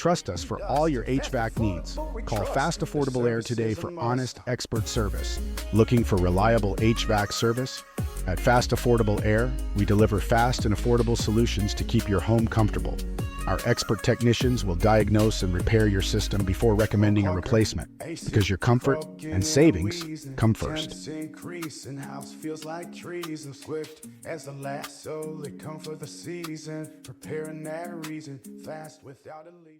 Trust us for all your HVAC needs. Call Fast Affordable Air today for honest, expert service. Looking for reliable HVAC service? At Fast Affordable Air, we deliver fast and affordable solutions to keep your home comfortable. Our expert technicians will diagnose and repair your system before recommending a replacement, because your comfort and savings come first. Increase in house feels like trees and swift as the last soul. They come for the season, preparing that reason, fast without a leash.